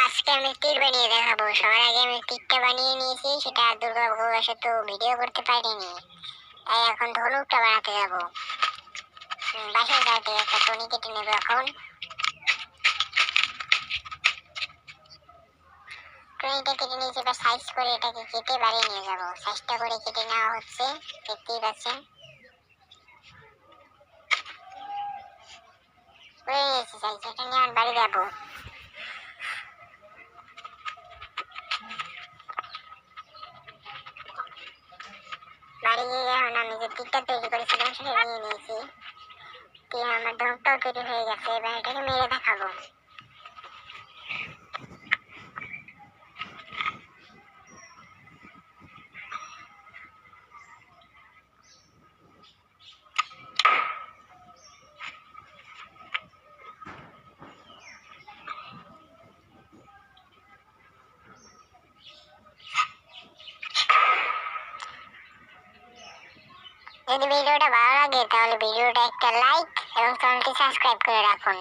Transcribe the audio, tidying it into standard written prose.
আজকে আমি তীর বানিয়ে দেখাবো। সবার আগে আমি তীরটা বানিয়ে নিয়েছি, সেটা দুর্গাপুর এসে তো ভিডিও করতে পারিনি, তাই এখন ধনুকটা বানাতে যাবো। বাঁশের কাঠে একটা টনি কেটে নেবো। এখন টনিটা কেটে নিয়েছি, এবার সাইজ করে এটাকে কেটে বাড়িয়ে নিয়ে যাবো। সাইজটা করে কেটে নেওয়া হচ্ছে, দেখতেই পাচ্ছেন। করে নিয়েছি সাইজ, এটা নিয়ে আমি বাড়ি যাবো। বাড়ি গিয়ে এখন আমি যে তীরটা তৈরি করেছিলাম সেটা নিয়ে নিয়েছি। তীর আমার ধনুকটাও তৈরি হয়ে গেছে, এবার এটাকে মেরে দেখাবো। যদি ভিডিওটা ভালো লাগে তাহলে ভিডিওটা একটা লাইক এবং চ্যানেলটি সাবস্ক্রাইব করে রাখুন।